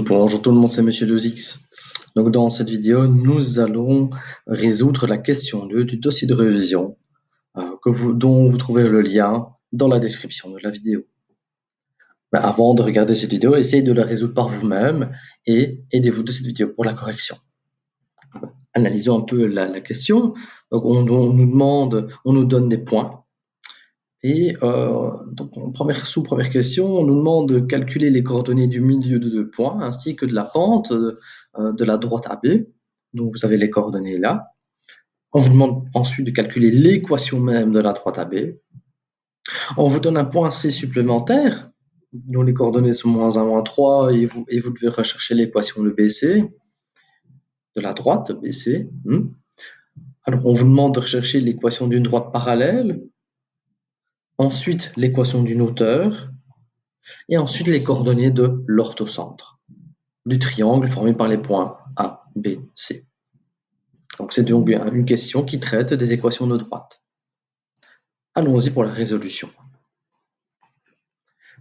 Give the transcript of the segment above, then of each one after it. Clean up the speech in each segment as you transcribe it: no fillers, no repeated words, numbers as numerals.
Bonjour tout le monde, c'est Monsieur 2X. Donc dans cette vidéo, nous allons résoudre la question 2 du dossier de révision dont vous trouvez le lien dans la description de la vidéo. Mais avant de regarder cette vidéo, essayez de la résoudre par vous-même et aidez-vous de cette vidéo pour la correction. Analysons un peu la question. Donc on nous donne des points. Et donc, sous-première question, on nous demande de calculer les coordonnées du milieu de 2 points ainsi que de la pente de la droite AB. Donc, vous avez les coordonnées là. On vous demande ensuite de calculer l'équation même de la droite AB. On vous donne un point C supplémentaire, dont les coordonnées sont -1, -3, et vous devez rechercher l'équation de BC, de la droite BC. Alors, on vous demande de rechercher l'équation d'une droite parallèle, ensuite l'équation d'une hauteur, et ensuite les coordonnées de l'orthocentre du triangle formé par les points A, B, C. Donc c'est donc une question qui traite des équations de droite. Allons-y pour la résolution.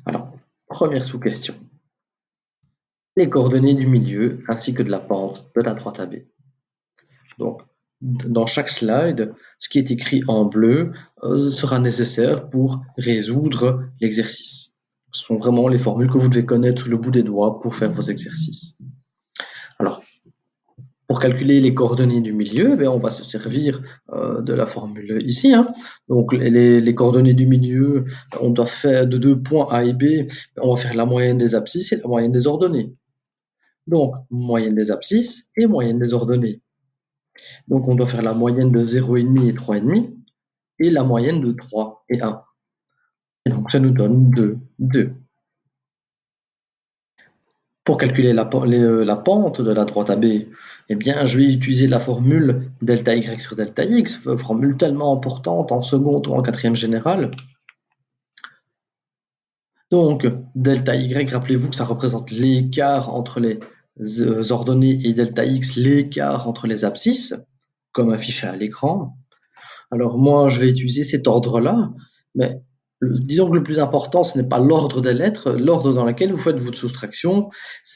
Alors, première sous-question. Les coordonnées du milieu ainsi que de la pente de la droite AB. Donc, dans chaque slide, ce qui est écrit en bleu sera nécessaire pour résoudre l'exercice. Ce sont vraiment les formules que vous devez connaître sous le bout des doigts pour faire vos exercices. Alors, pour calculer les coordonnées du milieu, on va se servir de la formule ici. Donc, les coordonnées du milieu, on doit faire de 2 points A et B, on va faire la moyenne des abscisses et la moyenne des ordonnées. Donc, moyenne des abscisses et moyenne des ordonnées. Donc, on doit faire la moyenne de 0,5 et 3,5 et la moyenne de 3 et 1. Et donc, ça nous donne 2, 2. Pour calculer la pente de la droite AB, je vais utiliser la formule delta y sur delta x, formule tellement importante en seconde ou en quatrième générale. Donc, delta y, rappelez-vous que ça représente l'écart entre les ordonnées et delta x, l'écart entre les abscisses, comme affiché à l'écran. Alors moi, je vais utiliser cet ordre-là, mais disons que le plus important, ce n'est pas l'ordre des lettres, l'ordre dans lequel vous faites votre soustraction.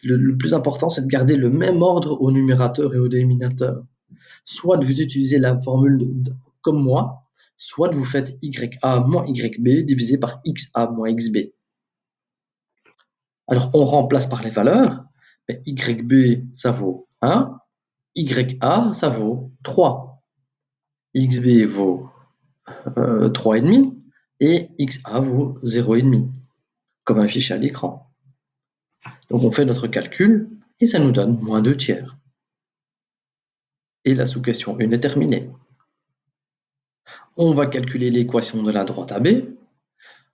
Le plus important, c'est de garder le même ordre au numérateur et au dénominateur. Soit vous utilisez la formule comme moi, soit vous faites YA moins YB divisé par XA moins XB. Alors, on remplace par les valeurs. YB, ça vaut 1. YA, ça vaut 3. XB vaut 3,5. Et XA vaut 0,5, comme affiché à l'écran. Donc on fait notre calcul et ça nous donne moins 2 tiers. Et la sous-question 1 est terminée. On va calculer l'équation de la droite AB.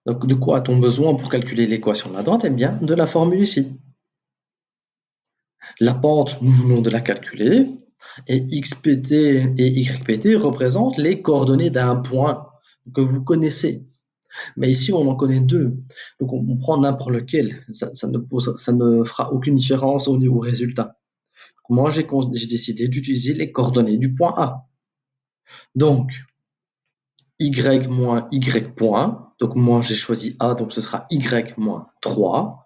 Donc de quoi a-t-on besoin pour calculer l'équation de la droite? Eh bien, de la formule ici. La pente, nous venons de la calculer, et XPT et YPT représentent les coordonnées d'un point que vous connaissez. Mais ici, on en connaît 2. Donc, on prend n'importe lequel. Ça ne fera aucune différence au résultat. Moi, j'ai décidé d'utiliser les coordonnées du point A. Donc, Y moins Y point. Donc, moi, j'ai choisi A, donc ce sera Y moins 3,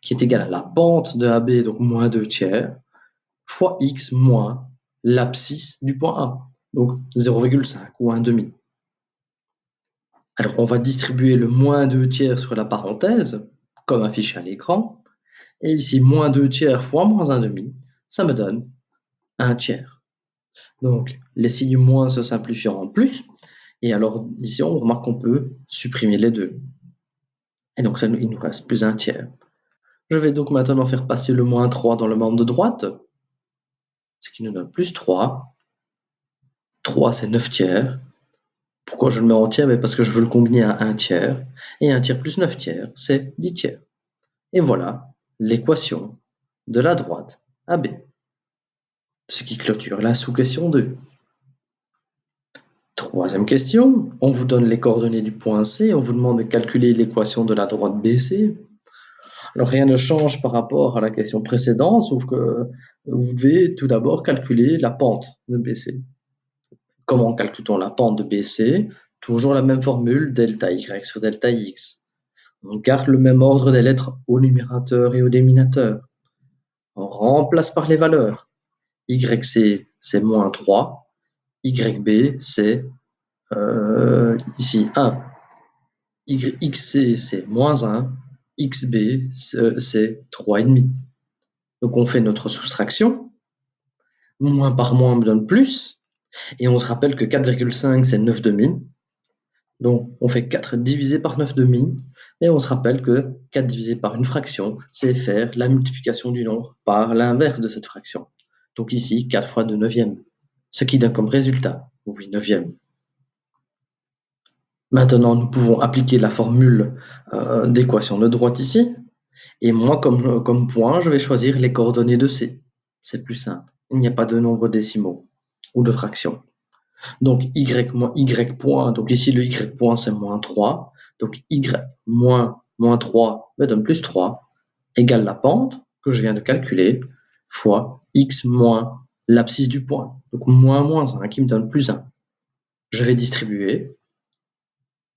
qui est égal à la pente de AB, donc moins 2 tiers, fois X moins l'abscisse du point A, donc 0,5 ou 1,5. Alors, on va distribuer le moins 2 tiers sur la parenthèse, comme affiché à l'écran. Et ici, moins 2 tiers fois moins 1,5, ça me donne 1 tiers. Donc, les signes moins se simplifient en plus. Et alors, ici, on remarque qu'on peut supprimer les deux. Et donc, il nous reste plus 1 tiers. Je vais donc maintenant faire passer le moins 3 dans le membre de droite, ce qui nous donne plus 3. 3, c'est 9 tiers. Pourquoi je le mets en tiers? Parce que je veux le combiner à 1 tiers. Et 1 tiers plus 9 tiers, c'est 10 tiers. Et voilà l'équation de la droite AB. Ce qui clôture la sous-question 2. Troisième question, on vous donne les coordonnées du point C, on vous demande de calculer l'équation de la droite BC. Alors rien ne change par rapport à la question précédente, sauf que vous devez tout d'abord calculer la pente de BC. Comment calcule-t-on la pente de BC? Toujours la même formule, delta Y sur delta X. On garde le même ordre des lettres au numérateur et au dénominateur. On remplace par les valeurs. YC, c'est moins 3. YB, c'est ici 1. XC, c'est moins 1. XB, c'est 3,5. Donc on fait notre soustraction. Moins par moins me donne plus. Et on se rappelle que 4,5, c'est 9 demi. Donc on fait 4 divisé par 9 demi. Et on se rappelle que 4 divisé par une fraction, c'est faire la multiplication du nombre par l'inverse de cette fraction. Donc ici, 4 fois 2 neuvièmes. Ce qui donne comme résultat 8 neuvièmes. Maintenant, nous pouvons appliquer la formule d'équation de droite ici. Et moi, comme point, je vais choisir les coordonnées de C. C'est plus simple. Il n'y a pas de nombres décimaux ou de fractions. Donc y moins y point, donc ici le y point c'est moins 3. Donc y moins 3 me donne plus 3, égale la pente que je viens de calculer, fois x moins l'abscisse du point. Donc moins 1 qui me donne plus 1. Je vais distribuer,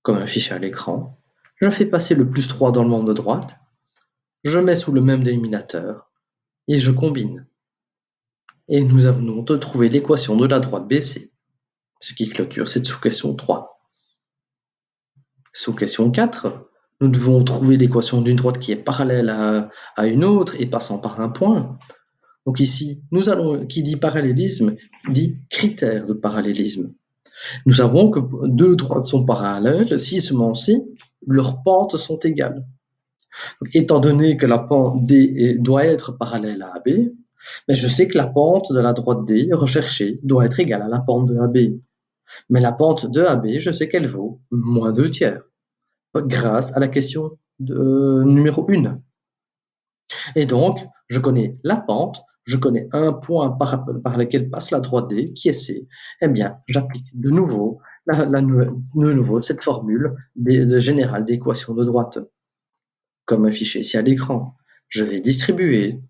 comme affiché à l'écran. Je fais passer le plus 3 dans le membre de droite. Je mets sous le même dénominateur et je combine. Et nous avons trouvé l'équation de la droite BC, ce qui clôture cette sous-question 3. Sous question 4, nous devons trouver l'équation d'une droite qui est parallèle à une autre et passant par un point. Donc ici, qui dit parallélisme, dit critère de parallélisme. Nous savons que deux droites sont parallèles si seulement si leurs pentes sont égales. Donc, étant donné que la pente D doit être parallèle à AB, mais je sais que la pente de la droite D recherchée doit être égale à la pente de AB. Mais la pente de AB, je sais qu'elle vaut moins 2 tiers, grâce à la question numéro 1. Et donc, je connais la pente, je connais un point par lequel passe la droite D, qui est C. Eh bien, j'applique de nouveau, cette formule générale d'équation de droite, comme affiché ici à l'écran. Je vais distribuer,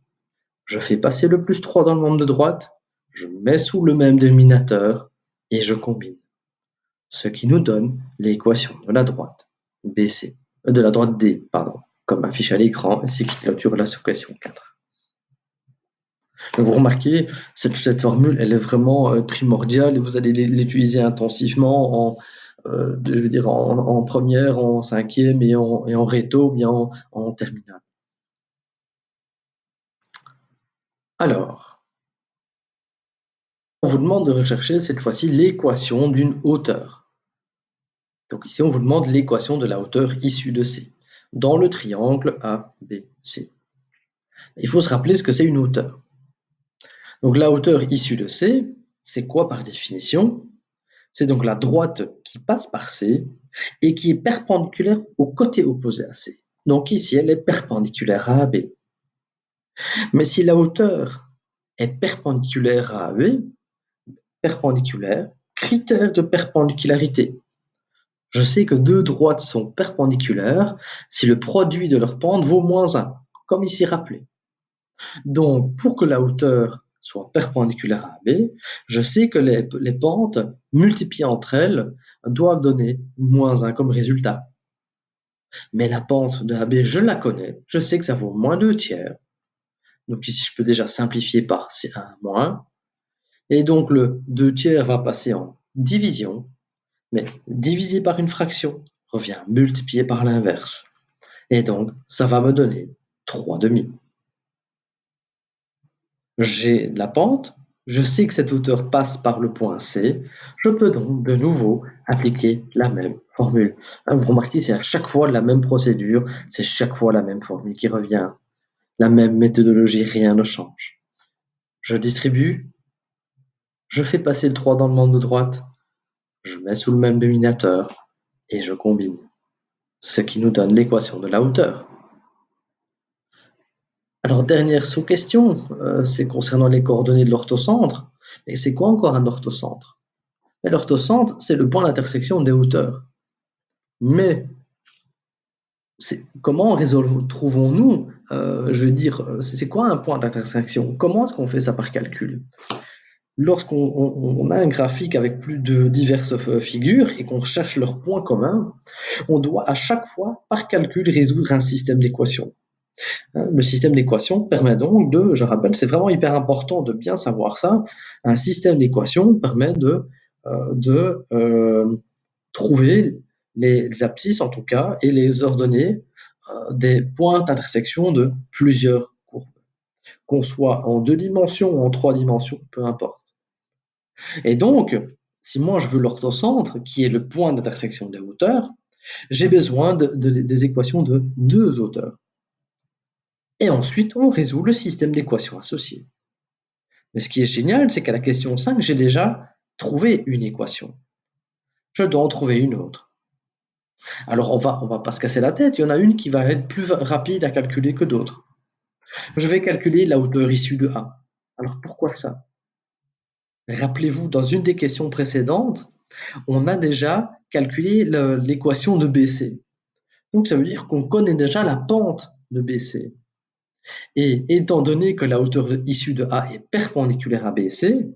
je fais passer le plus 3 dans le membre de droite, je mets sous le même dénominateur et je combine. Ce qui nous donne l'équation de la droite BC, de la droite D, pardon, comme affiché à l'écran, et c'est qui clôture la sous-question 4. Donc vous remarquez, cette formule, elle est vraiment primordiale et vous allez l'utiliser intensivement en première, en cinquième et en réto, bien en terminale. Alors, on vous demande de rechercher cette fois-ci l'équation d'une hauteur. Donc ici, on vous demande l'équation de la hauteur issue de C, dans le triangle ABC. Il faut se rappeler ce que c'est une hauteur. Donc la hauteur issue de C, c'est quoi par définition? C'est donc la droite qui passe par C et qui est perpendiculaire au côté opposé à C. Donc ici, elle est perpendiculaire à AB. Mais si la hauteur est perpendiculaire à AB, perpendiculaire, critère de perpendicularité. Je sais que deux droites sont perpendiculaires si le produit de leur pente vaut moins 1, comme ici rappelé. Donc, pour que la hauteur soit perpendiculaire à AB, je sais que les pentes multipliées entre elles doivent donner moins 1 comme résultat. Mais la pente de AB, je la connais, je sais que ça vaut moins 2 tiers. Donc ici, je peux déjà simplifier par C1 moins. Et donc, le 2 tiers va passer en division, mais divisé par une fraction revient multiplié par l'inverse. Et donc, ça va me donner 3 demi. J'ai de la pente, je sais que cette hauteur passe par le point C, je peux donc de nouveau appliquer la même formule. Vous remarquez, c'est à chaque fois la même procédure, c'est chaque fois la même formule qui revient, la même méthodologie, rien ne change. Je distribue, je fais passer le 3 dans le membre de droite, je mets sous le même dénominateur et je combine, ce qui nous donne l'équation de la hauteur. Alors, dernière sous-question, c'est concernant les coordonnées de l'orthocentre. Et c'est quoi encore un orthocentre? L'orthocentre, c'est le point d'intersection des hauteurs. Mais comment trouvons-nous, c'est quoi un point d'intersection? Comment est-ce qu'on fait ça par calcul? Lorsqu'on a un graphique avec plus de diverses figures et qu'on cherche leurs points communs, on doit à chaque fois, par calcul, résoudre un système d'équations. Hein. Le système d'équations permet donc de, je rappelle, c'est vraiment hyper important de bien savoir ça, un système d'équations permet de trouver les abscisses en tout cas et les ordonnées des points d'intersection de plusieurs courbes, qu'on soit en 2 dimensions ou en 3 dimensions, peu importe. Et donc, si moi je veux l'orthocentre, qui est le point d'intersection des hauteurs, j'ai besoin des équations de 2 hauteurs. Et ensuite, on résout le système d'équations associées. Mais ce qui est génial, c'est qu'à la question 5, j'ai déjà trouvé une équation. Je dois en trouver une autre. Alors, on va pas se casser la tête, il y en a une qui va être plus rapide à calculer que d'autres. Je vais calculer la hauteur issue de A. Alors, pourquoi ça? Rappelez-vous, dans une des questions précédentes, on a déjà calculé l'équation de BC. Donc, ça veut dire qu'on connaît déjà la pente de BC. Et étant donné que la hauteur issue de A est perpendiculaire à BC,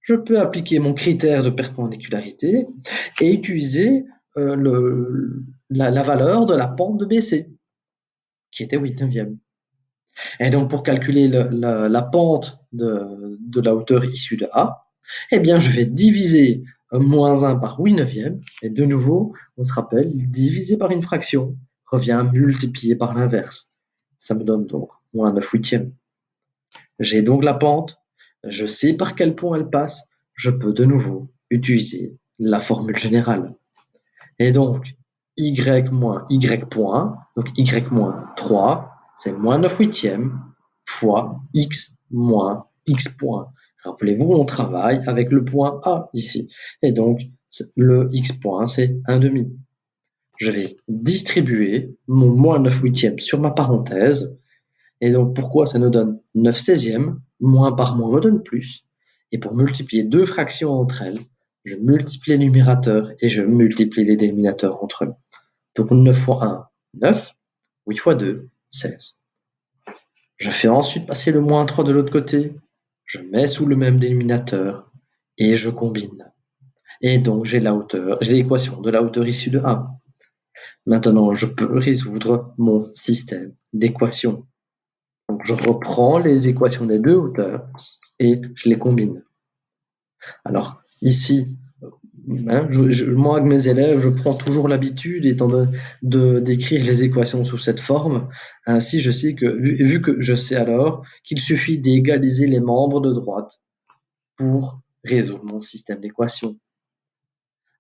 je peux appliquer mon critère de perpendicularité et utiliser la valeur de la pente de BC, qui était 8/9. Et donc, pour calculer la pente de la hauteur issue de A, eh bien, je vais diviser -1 par 8/9. Et de nouveau, on se rappelle, diviser par une fraction revient à multiplier par l'inverse. Ça me donne donc -9/8. J'ai donc la pente, je sais par quel point elle passe, je peux de nouveau utiliser la formule générale. Et donc, y moins y point, donc y moins 3, c'est -9/8 fois x moins x point. Rappelez-vous, on travaille avec le point A ici. Et donc, le x point, c'est 1/2. Je vais distribuer mon -9/8 sur ma parenthèse. Et donc, pourquoi ça nous donne 9/16? Moins par moins me donne plus. Et pour multiplier deux fractions entre elles, je multiplie les numérateurs et je multiplie les dénominateurs entre eux. Donc 9 fois 1, 9. 8 fois 2, 16. Je fais ensuite passer le -3 de l'autre côté. Je mets sous le même dénominateur et je combine. Et donc j'ai l'équation de la hauteur issue de 1. Maintenant, je peux résoudre mon système d'équations. Donc je reprends les équations des deux hauteurs et je les combine. Alors ici, hein, moi avec mes élèves, je prends toujours l'habitude d'écrire les équations sous cette forme. Ainsi, je sais que, vu que je sais alors qu'il suffit d'égaliser les membres de droite pour résoudre mon système d'équations.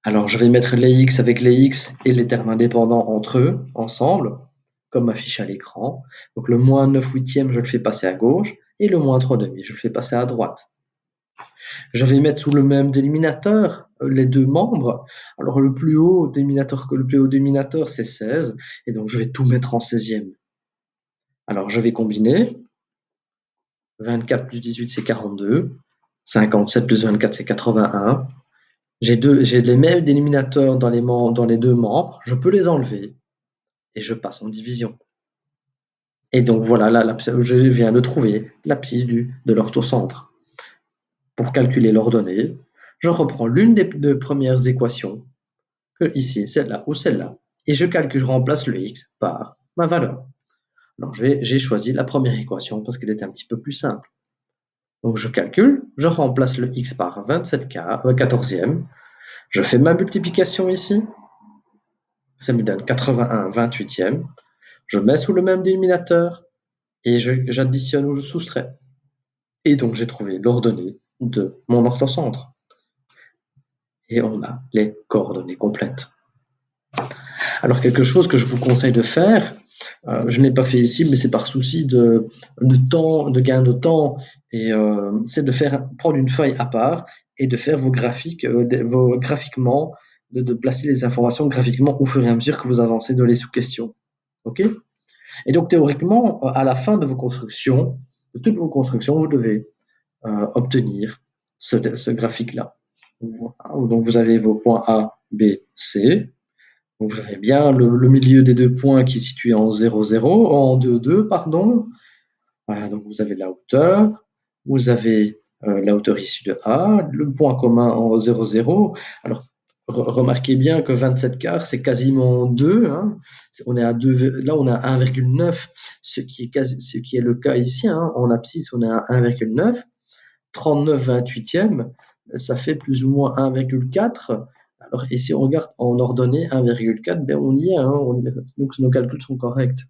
Alors je vais mettre les x avec les x et les termes indépendants entre eux, ensemble, comme affiché à l'écran. Donc le -9/8, je le fais passer à gauche et le -3/2, je le fais passer à droite. Je vais mettre sous le même dénominateur les deux membres. Alors le plus haut dénominateur, c'est 16, et donc je vais tout mettre en 16e. Alors je vais combiner. 24 plus 18, c'est 42. 57 plus 24, c'est 81. J'ai les mêmes dénominateurs dans les deux membres, je peux les enlever, et je passe en division. Et donc voilà, je viens de trouver l'abscisse de l'orthocentre. Pour calculer l'ordonnée, je reprends l'une des deux premières équations, ici, celle-là ou celle-là, et je remplace le x par ma valeur. Alors j'ai choisi la première équation parce qu'elle était un petit peu plus simple. Donc je calcule, je remplace le x par 14e, je fais ma multiplication ici, ça me donne 81 28e, je mets sous le même dénominateur et j'additionne ou je soustrais. Et donc j'ai trouvé l'ordonnée de mon orthocentre. Et on a les coordonnées complètes. Alors quelque chose que je vous conseille de faire, je ne l'ai pas fait ici, mais c'est par souci de gain de temps, et c'est de prendre une feuille à part et de faire vos graphiques, graphiquement, de placer les informations graphiquement au fur et à mesure que vous avancez dans les sous-questions. Ok? Et donc théoriquement, à la fin de toutes vos constructions, vous devez obtenir ce graphique-là. Donc vous avez vos points A, B, C. Donc vous avez bien le milieu des deux points qui est situé en 0, 0, en 2, 2, pardon. Donc vous avez la hauteur, vous avez la hauteur issue de A, le point commun en 0, 0. Alors Remarquez bien que 27 quarts, c'est quasiment 2, hein. On est à 2, là, on a 1,9, ce qui est le cas ici, hein. En abscisse, on est à 1,9. 39 28e, ça fait plus ou moins 1,4. Alors, et si on regarde en ordonnée 1,4, ben on y est, hein. Donc, nos calculs sont corrects.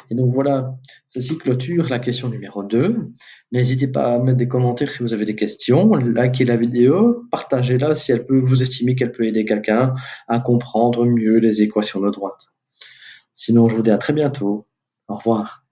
Et donc voilà, ceci clôture la question numéro 2. N'hésitez pas à mettre des commentaires si vous avez des questions, likez la vidéo, partagez-la si elle peut, vous estimez qu'elle peut aider quelqu'un à comprendre mieux les équations de droite. Sinon, je vous dis à très bientôt. Au revoir.